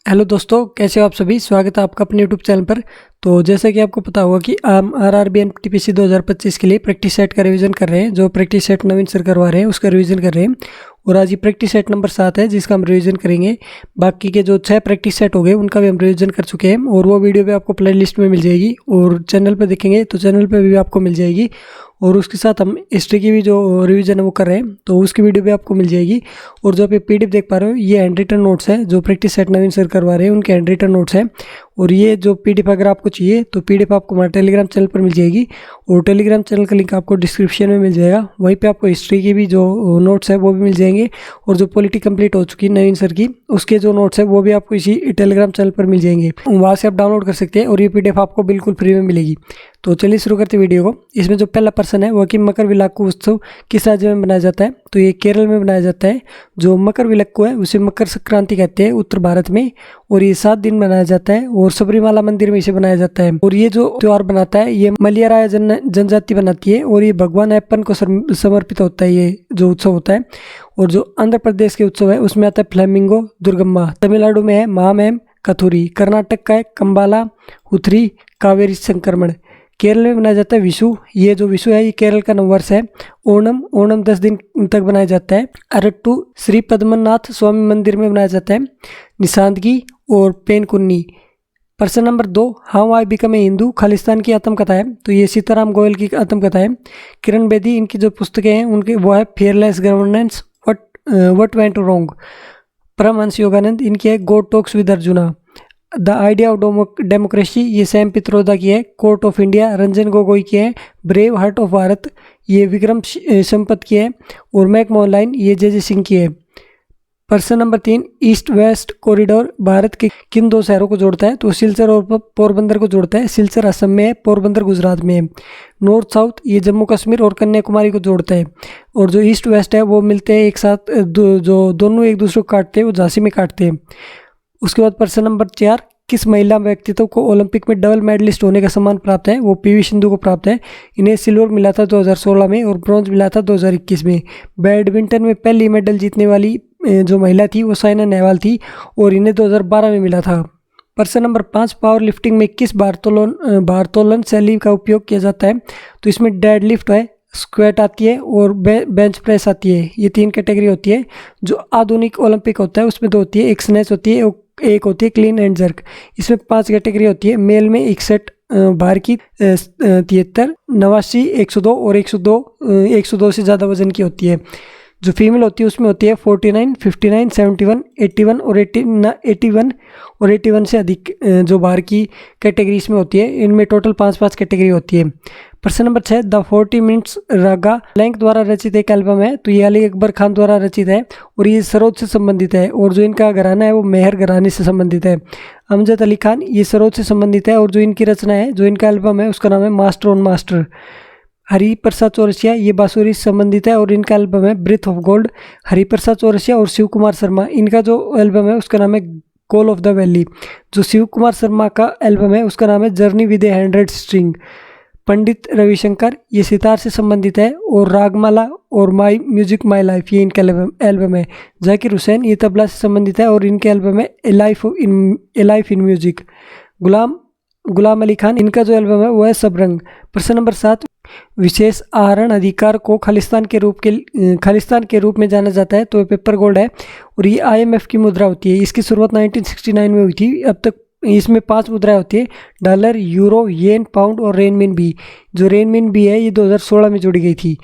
Hello दोस्तों, कैसे हो आप सभी। स्वागत है आपका अपने यूट्यूब चैनल पर। तो जैसा कि आपको पता होगा कि हम आरआरबी एनटीपीसी 2025 के लिए प्रैक्टिस सेट का रिवीजन कर रहे हैं। जो प्रैक्टिस सेट नवीन सर करवा रहे हैं उसका रिवीजन कर रहे हैं। और आज ये प्रैक्टिस सेट नंबर 7 है जिसका हम रिवीजन करेंगे। बाकी के जो 6 प्रैक्टिस सेट हो गए उनका भी हम रिवीजन कर चुके हैं और वो वीडियो भी आपको प्ले लिस्ट में मिल जाएगी। और चैनल पर देखेंगे तो चैनल पर भी आपको मिल जाएगी। और उसके साथ हम हिस्ट्री की भी जो रिवीजन है वो कर रहे हैं, तो उसकी वीडियो भी आपको मिल जाएगी। और जो आप ये पीडीएफ देख पा रहे हो ये हैंड रिटन नोट्स है जो प्रैक्टिस सेट नवीन सर करवा रहे हैं, उनके हैंड रिटन नोट्स हैं। और ये जो पीडीएफ अगर आपको चाहिए तो पीडीएफ आपको हमारे टेलीग्राम चैनल पर मिल जाएगी। और टेलीग्राम चैनल का लिंक आपको डिस्क्रिप्शन में मिल जाएगा। वहीं पे आपको हिस्ट्री की भी जो नोट्स है वो भी मिल जाएंगे। और जो पॉलिटी कंप्लीट हो चुकी है नवीन सर की, उसके जो नोट्स है वो भी आपको इसी टेलीग्राम चैनल पर मिल जाएंगे। वहाँ से आप डाउनलोड कर सकते हैं और ये पीडीएफ आपको बिल्कुल फ्री में मिलेगी। तो चलिए शुरू करते हैं वीडियो को। इसमें जो पहला पर्सन है वो कि मकरविलाक्कू उत्सव किस राज्य में मनाया जाता है, तो ये केरल में मनाया जाता है। जो मकरविलक्कू है उसे मकर संक्रांति कहते हैं उत्तर भारत में। और ये 7 दिन मनाया जाता है और सबरीमाला मंदिर में इसे बनाया जाता है। और ये जो त्योहार बनाता है ये मलयाराय जनजाति बनाती है और ये भगवान अयप्पन को समर्पित होता है ये जो उत्सव होता है। और जो आंध्र प्रदेश के उत्सव है उसमें आता है फ्लेमिंगो दुर्गम्मा, तमिलनाडु में है महामहिम कथूरी, कर्नाटक का है कंबाला हुथरी कावेरी संक्रमण, केरल में मनाया जाता है विशु। ये जो विशु है ये केरल का नववर्ष है। ओणम 10 दिन तक मनाया जाता है। अरट्टू श्री पद्मनाथ स्वामी मंदिर में मनाया जाता है। निशांतगी और पेनकुन्नी। प्रश्न number 2, how I become a Hindu Khalistan की आत्मकथा है, तो ये सीताराम गोयल की आत्मकथा है। किरण बेदी इनकी जो पुस्तकें हैं उनके वो है fearless governance, what went wrong. Paramahansa Yogananda इनकी है God talks with Arjuna. The idea of democracy ये सैम पित्रोदा की है। Court of India Ranjan Gogoi की है। ब्रेव हार्ट ऑफ भारत ये विक्रम संपत की है। और मैकमोहन लाइन ये जे सिंह की है। प्रश्न number 3, east west corridor Bharat के किन 2 शहरों को जोड़ता है, तो सिलचर और पोरबंदर को जोड़ता है। सिलचर असम में है, पोरबंदर गुजरात में है। नॉर्थ साउथ ये जम्मू कश्मीर और कन्याकुमारी को जोड़ता है। और जो ईस्ट वेस्ट है वो मिलते हैं एक साथ, जो दोनों एक दूसरे को काटते हैं वो झांसी में काटते हैं। उसके बाद प्रश्न नंबर 4, किस महिला व्यक्तित्व को ओलंपिक में डबल मेडलिस्ट होने का सम्मान प्राप्त है, वो पीवी सिंधु को प्राप्त है। इन्हें सिल्वर मिला था 2016 में और ब्रॉन्ज मिला था 2021 में। बैडमिंटन में पहली मेडल जीतने वाली जो महिला थी वो साइना नेहवाल थी और इन्हें 2012 में मिला था। प्रश्न नंबर 5, पावर लिफ्टिंग में किस भारोत्तोलन शैली का उपयोग किया जाता है, तो इसमें डेड लिफ्ट है, स्क्वाट आती है और बेंच प्रेस आती है। ये 3 कैटेगरी होती है। जो आधुनिक ओलंपिक होता है उसमें 2 होती है, एक स्नैच होती है, एक होती है क्लीन एंड जर्क। इसमें 5 कैटेगरी होती है। मेल में 61, भार की 73, 89, 102 और 102 से ज़्यादा वजन की होती है। जो फीमेल होती है उसमें होती है 49, 59, 71, 81 और 81 से अधिक जो भार की कैटेगरी इसमें होती है। इनमें टोटल 5 कैटेगरी होती है। प्रश्न नंबर 6, द 40 मिनट्स रागा लैंक द्वारा रचित एक एल्बम है, तो ये अली अकबर खान द्वारा रचित है और ये सरोद से संबंधित है। और जो इनका घराना है वो मेहर घराने से संबंधित है। अमजद अली खान ये सरोद से संबंधित है और जो इनकी रचना है, जो इनका एल्बम है उसका नाम है master on master. Hariprasad Chaurasia ये बांसुरी से संबंधित है और इनका एल्बम है breath of gold. Hariprasad Chaurasia और शिव कुमार शर्मा इनका जो एल्बम है उसका नाम है कॉल ऑफ द वैली। जो शिव कुमार शर्मा का एल्बम है उसका नाम है journey with A 100 string. Pandit Ravishankar ये सितार से संबंधित है और रागमाला और माई म्यूजिक माई लाइफ ये इनका एल्बम है। जाकिर हुसैन ये तबला से संबंधित है और इनके एल्बम है ए life in music. Ghulam Ali Khan इनका जो एल्बम है वो है सबरंग। प्रश्न नंबर 7, विशेष आहरण अधिकार को खालिस्तान के रूप में जाना जाता है, तो पेपर गोल्ड है और ये IMF की मुद्रा होती है। इसकी शुरुआत 1969 में हुई थी। अब तक इसमें 5 मुद्राएं होती है, डॉलर, यूरो, येन, पाउंड और रेनमिनबी। जो रेनमिनबी है ये 2016 में जोड़ी गई थी।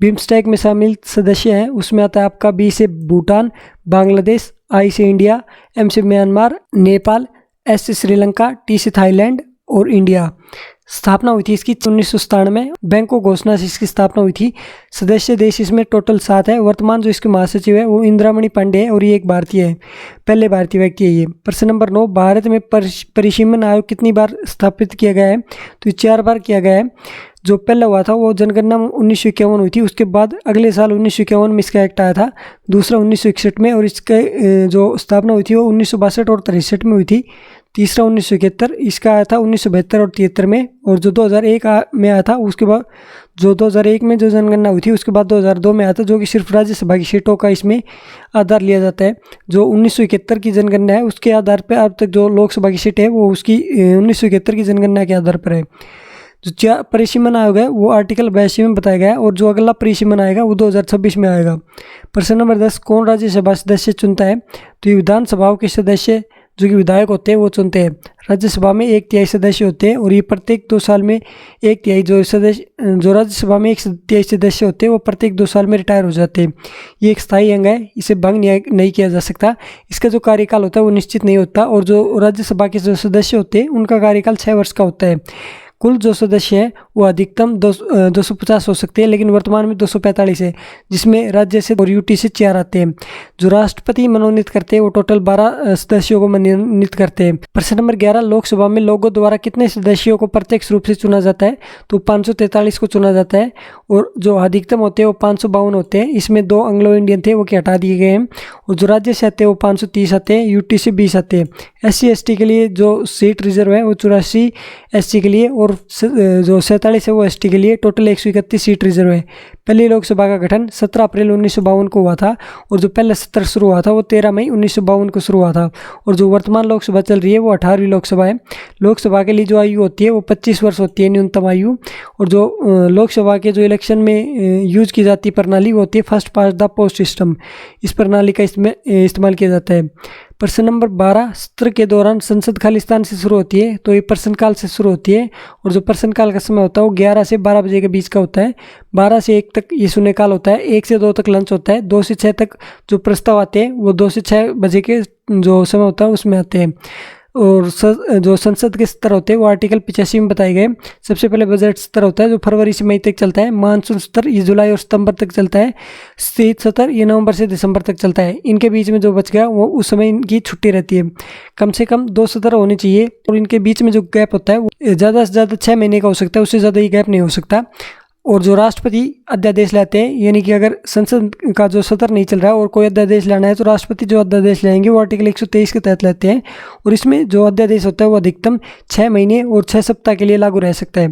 बिम्स्टेक में शामिल सदस्य हैं उसमें आता है आपका B से भूटान, बांग्लादेश, I से इंडिया, M से म्यांमार, नेपाल, S से श्रीलंका, T से थाईलैंड और इंडिया। स्थापना हुई थी इसकी 1997 में। बैंकों घोषणा से इसकी स्थापना हुई थी। सदस्य देश इसमें टोटल 7 है। वर्तमान जो इसके महासचिव है वो इंदिरामणि पांडे है और ये एक भारतीय है, पहले भारतीय व्यक्ति है ये। प्रश्न नंबर 9, भारत में परिसीमन आयोग कितनी बार स्थापित किया गया है, तो 4 बार किया गया है। जो पहला हुआ था वो जनगणना 1951 हुई थी। उसके बाद अगले साल 1951 में इसका एक्ट आया था। दूसरा 1961 में और इसका जो स्थापना हुई थी वो 1962 और 63 में हुई थी। तीसरा 1971, इसका आया था 1972 और 73 में। और जो 2001 में आया था, उसके बाद जो 2001 में जो जनगणना हुई थी उसके बाद 2002 में आया था, जो कि सिर्फ राज्यसभा की सीटों का इसमें आधार लिया जाता है। जो 1971 की जनगणना है उसके आधार पर अब तक जो लोकसभा की सीट है वो उसकी 1971 की जनगणना के आधार पर है। जो परिसीमन आयोग है वो आर्टिकल 82 में बताया गया है, और जो अगला परिसीमन आएगा वो 2026 में आएगा। प्रश्न नंबर 10, कौन राज्यसभा सदस्य चुनता है? तो ये विधानसभाओं के सदस्य जो कि विधायक होते हैं वो चुनते हैं। राज्यसभा में 1/3 सदस्य होते हैं, और ये प्रत्येक 2 साल में 1/3 जो राज्यसभा में 1/3 सदस्य होते हैं वो प्रत्येक 2 साल में रिटायर हो जाते हैं। ये एक स्थायी अंग है, इसे भंग नहीं किया जा सकता। इसका जो कार्यकाल होता है वो निश्चित नहीं होता, और जो राज्यसभा के जो सदस्य होते हैं उनका कार्यकाल 6 वर्ष का होता है। कुल जो सदस्य है वो अधिकतम 250 हो सकते हैं, लेकिन वर्तमान में 245 है, जिसमें राज्य से और यूटी से 4 आते हैं। जो राष्ट्रपति मनोनीत करते हैं वो टोटल 12 सदस्यों को मनोनीत करते हैं। प्रश्न नंबर 11, लोकसभा में लोगों द्वारा कितने सदस्यों को प्रत्यक्ष रूप से चुना जाता है? तो 543 को चुना जाता है, और जो अधिकतम होते हैं वो 552 होते हैं। इसमें 2 एंग्लो इंडियन थे वो कि हटा दिए गए हैं, और जो राज्य से आते हैं वो 530 आते हैं, यूटी से 20 आते हैं। SC ST के लिए जो सीट रिजर्व है वो 84 SC के लिए, और जो 47 है वो ST के लिए। टोटल 131 सीट रिजर्व है। पहली लोकसभा का गठन 17 अप्रैल 1952 को हुआ था, और जो पहला सत्र शुरू हुआ था वो 13 मई 1952 को शुरू हुआ था। और जो वर्तमान लोकसभा चल रही है वो 18वीं लोकसभा है। लोकसभा के लिए जो आयु होती है वो 25 वर्ष होती है, न्यूनतम आयु। और जो लोकसभा के जो इलेक्शन में यूज की जाती प्रणाली वो होती है first past the post system. इस प्रणाली का इसमें इस्तेमाल किया जाता है। प्रश्न नंबर 12, सत्र के दौरान संसद खालिस्तान से शुरू होती है, तो ये प्रश्नकाल से शुरू होती है, और जो प्रश्नकाल का समय होता है वो 11 से 12 बजे के बीच का होता है। 12 से 1 तक ये शून्यकाल होता है, 1 से 2 तक लंच होता है, 2 से 6 तक जो प्रस्ताव आते हैं वो 2 से 6 बजे के जो समय होता है उसमें आते हैं। और जो संसद के सत्र होते हैं वो आर्टिकल 85 में बताए गए। सबसे पहले बजट सत्र होता है जो फरवरी से मई तक चलता है। मानसून सत्र ये जुलाई और सितंबर तक चलता है। शीत सत्र ये नवंबर से दिसंबर तक चलता है। इनके बीच में जो बच गया वो उस समय इनकी छुट्टी रहती है। कम से कम 2 सत्र होने चाहिए, और इनके बीच में जो गैप होता है वो ज़्यादा से ज़्यादा 6 महीने का हो सकता है, उससे ज़्यादा ये गैप नहीं हो सकता। और जो राष्ट्रपति अध्यादेश लाते हैं, यानी कि अगर संसद का जो सत्र नहीं चल रहा है और कोई अध्यादेश लाना है तो राष्ट्रपति जो अध्यादेश लाएंगे वो आर्टिकल 123 के तहत लेते हैं, और इसमें जो अध्यादेश होता है वो अधिकतम 6 महीने और 6 सप्ताह के लिए लागू रह सकता है।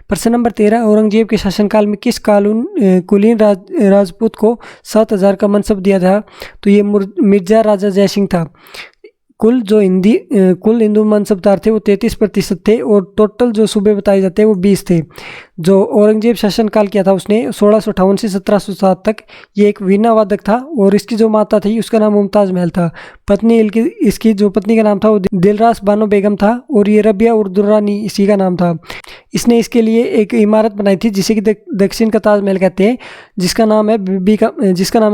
प्रश्न नंबर 13, औरंगजेब के शासनकाल में किस कुलीन राजपूत को 7,000 का मनसब दिया था? तो ये मिर्जा राजा जयसिंह था। कुल हिंदू मनसबदार थे वो 33% थे, और टोटल जो सूबे बताए जाते हैं वो 20 थे। जो औरंगजेब शासनकाल किया था उसने 1658 से 1707 तक। ये एक वीणा वादक था, और इसकी जो माता थी उसका नाम मुमताज़ महल था। इसकी जो पत्नी का नाम था वो दिलरास बानो बेगम था, और ये रबिया उर दुर्रानी इसी का नाम था। इसने इसके लिए एक इमारत बनाई थी जिसे कि दक्षिण का ताजमहल कहते हैं, जिसका नाम है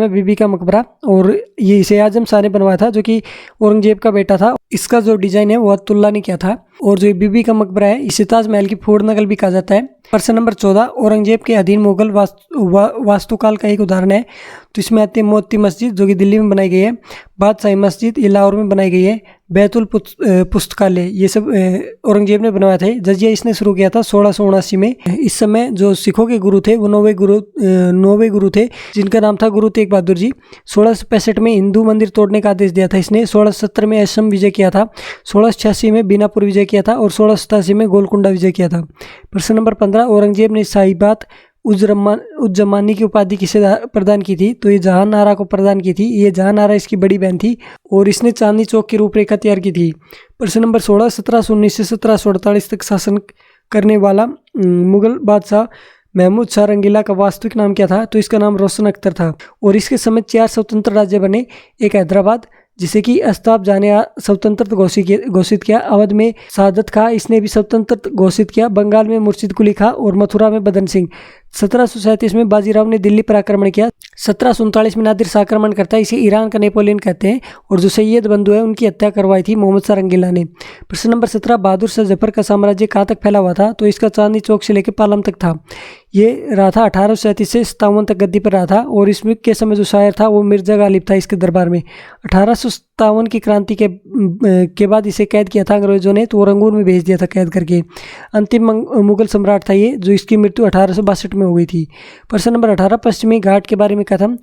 बीबी का मकबरा, और ये इसे आजम शाह ने बनवाया था जो कि औरंगजेब का बेटा था। इसका जो डिजाइन है वो अब्दुल्ला ने किया था, और जो बीबी का मकबरा है इसे ताजमहल की फोड़ नकल भी कहा जाता है। प्रश्न नंबर 14, औरंगजेब के अधीन मुगल वास्तुकाल का एक उदाहरण है, तो इसमें आती है मोती मस्जिद जो कि दिल्ली में बनाई गई है, बादशाही मस्जिद ये लाहौर में बनाई गई है, बैतुल पुस्तकालय ये सब औरंगजेब ने बनवाया था। जजिया इसने शुरू किया था 1679 में। इस समय जो सिखों के गुरु थे वो 9वें गुरु थे, जिनका नाम था गुरु तेग बहादुर जी। 1665 में हिंदू मंदिर तोड़ने का आदेश दिया था इसने। 1670 में असम विजय किया था, 1686 में बीनापुर विजय किया था, और 1687 में गोलकुंडा विजय किया था। प्रश्न नंबर 15, औरंगजेब ने साहिबात उज्जमानी की उपाधि किसे प्रदान की थी? तो ये जहान आरा को प्रदान की थी। ये जहान आरा इसकी बड़ी बहन थी, और इसने चांदनी चौक की रूपरेखा तैयार की थी। प्रश्न नंबर 16, 1719 से 1748 तक शासन करने वाला मुगल बादशाह महमूद शाह रंगीला का वास्तविक नाम क्या था? तो इसका नाम रोशन अख्तर था, और इसके समय 4 स्वतंत्र राज्य बने। एक हैदराबाद जिसे कि अस्ताब जाने स्वतंत्र घोषित किया, अवध में सादत खां इसने भी स्वतंत्र घोषित किया, बंगाल में मुर्शिद कुली खां, और मथुरा में बदन सिंह। 1737 में बाजीराव ने दिल्ली पर आक्रमण किया। 1739 में नादिर शाह आक्रमण करता है, इसे ईरान का नेपोलियन कहते हैं, और जो सैयद बंधु है उनकी हत्या करवाई थी मोहम्मद शाह रंगीला ने। प्रश्न नंबर 17, बहादुर शाह जफर का साम्राज्य कहाँ तक फैला हुआ था? तो इसका चांदनी चौक से लेकर पालम तक था। ये रहा था 1837 से 57 तक गद्दी पर रहा था, और इसमें के समय जो शायर था वो मिर्जा गालिब था इसके दरबार में। 1857 की क्रांति के बाद इसे कैद किया था अंग्रेजों ने, तो वो रंगून में भेज दिया था कैद करके। अंतिम मुगल सम्राट था ये, जो इसकी मृत्यु 1862 में हो गई थी। प्रश्न नंबर 18, पश्चिमी घाट के बारे में कथन।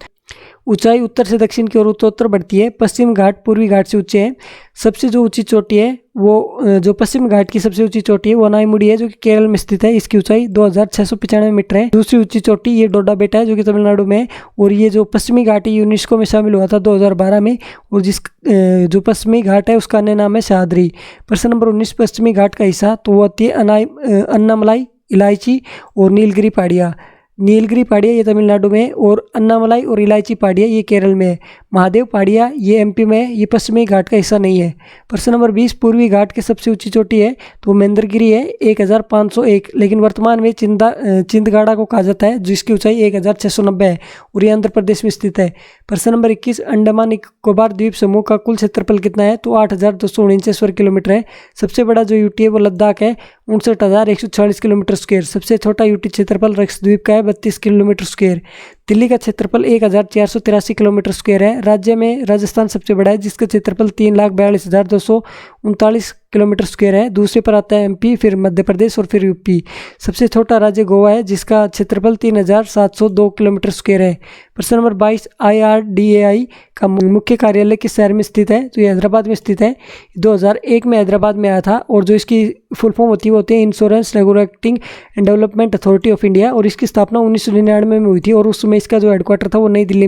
ऊंचाई उत्तर से दक्षिण की ओर उत्तरोत्तर बढ़ती है। पश्चिम घाट पूर्वी घाट से ऊंचे हैं। सबसे जो ऊंची चोटी है वो जो पश्चिम घाट की सबसे ऊंची चोटी है वो अनाईमुड़ी है, जो कि केरल में स्थित है। इसकी ऊंचाई 2695 मीटर है। दूसरी ऊंची चोटी ये डोडा बेटा है, जो कि तमिलनाडु में है। और ये जो पश्चिमी घाट है यूनेस्को में शामिल हुआ था 2012 में। और जो पश्चिमी घाट है उसका अन्य नाम है सह्याद्री। प्रश्न नंबर 19, पश्चिमी घाट का हिस्सा तो वो होती है अन्नामलाई, इलायची और नीलगिरी पहाड़ियाँ। नीलगिरी पहाड़ियाँ ये तमिलनाडु में, और अन्नामलाई और इलायची पहाड़ियाँ ये केरल में है। महादेव पहाड़ियाँ ये एमपी में है, ये पश्चिमी घाट का हिस्सा नहीं है। प्रश्न नंबर 20, पूर्वी घाट की सबसे ऊंची चोटी है तो वो महेंद्रगिरी है 1501, लेकिन वर्तमान में चिंदगाड़ा को कहा जाता है, जिसकी ऊंचाई 1690 है और ये आंध्र प्रदेश में स्थित है। प्रश्न नंबर 21, अंडमान निकोबार द्वीप समूह का कुल क्षेत्रफल कितना है तो 8249 वर्ग किलोमीटर है। सबसे बड़ा जो यूटी है वो लद्दाख है, 59,140 किलोमीटर स्क्वायर। सबसे छोटा यूटी क्षेत्रफल लक्षद्वीप का है, 32 किलोमीटर स्क्वायर। दिल्ली का क्षेत्रफल 1483 किलोमीटर स्क्वायर है। राज्य में राजस्थान सबसे बड़ा है, जिसका क्षेत्रफल 3,42,239 किलोमीटर स्क्वायर है। दूसरे पर आता है एमपी, फिर मध्य प्रदेश और फिर यूपी। सबसे छोटा राज्य गोवा है, जिसका क्षेत्रफल 3,702 किलोमीटर स्क्वायर है। प्रश्न नंबर 22, IRDAI का मुख्य कार्यालय किस शहर में स्थित है तो ये हैदराबाद में स्थित है। 2001 में हैदराबाद में आया था, और जो इसकी फुल फॉर्म होती है insurance regulating and development authority of India, और इसकी स्थापना 1999 में हुई थी। और उस समय इसका जो हेडक्वार्टर था वो नई दिल्ली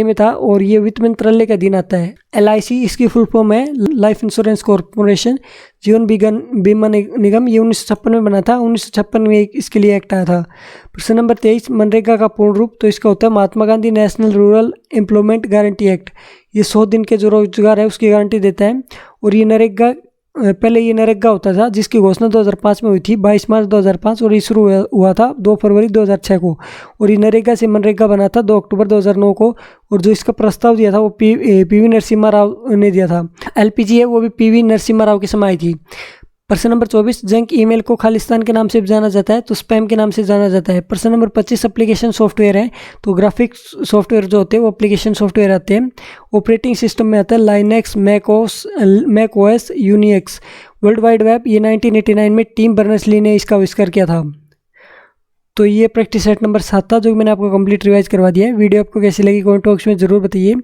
में था, और ये वित्त मंत्रालय के अधीन आता है। LIC इसकी फुल फॉर्म है लाइफ इंश्योरेंस कॉरपोरेशन, जीवन बीमा निगम। ये 1956 में बना था, 1956 में इसके लिए एक्ट आया था। प्रश्न नंबर 23, मनरेगा का पूर्ण रूप तो इसका होता है Mahatma Gandhi national rural employment guarantee act. ये 100 दिन के जो रोजगार है उसकी गारंटी देता है। और ये पहले ये नरेगा होता था, जिसकी घोषणा 2005 में हुई थी, 22 मार्च 2005, और ये शुरू हुआ था 2 फरवरी 2006 को। और ये नरेगा से मनरेगा बना था 2 अक्टूबर 2009 को। और जो इसका प्रस्ताव दिया था वो PV नरसिम्हा राव ने दिया था। LPG है वो भी PV नरसिम्हा राव की समय आई थी। प्रश्न नंबर 24, जंक ईमेल को खालिस्तान के नाम से जाना जाता है तो स्पैम के नाम से जाना जाता है। प्रश्न नंबर 25, एप्लीकेशन सॉफ्टवेयर है तो ग्राफिक्स सॉफ्टवेयर जो होते हैं वो एप्लीकेशन सॉफ्टवेयर आते हैं। ऑपरेटिंग सिस्टम में आता है Linux, Mac OS, Unix. World wide web ये 1989 में टिम बर्नर्स-ली ने इसका आविष्कार किया था। तो ये प्रैक्टिस सेट नंबर 7 था, जो मैंने आपको कंप्लीट रिवाइज करवा दिया है। वीडियो आपको कैसी लगी कमेंट बॉक्स में ज़रूर बताइए,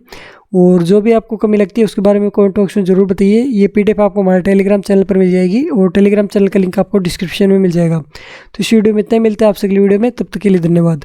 और जो भी आपको कमी लगती है उसके बारे में कमेंट बॉक्स में ज़रूर बताइए। ये PDF आपको हमारे टेलीग्राम चैनल पर मिल जाएगी, और टेलीग्राम चैनल का लिंक आपको डिस्क्रिप्शन में मिल जाएगा। तो इस वीडियो में इतना ही, मिलता है आपसे अगली वीडियो में, तब तक के लिए धन्यवाद।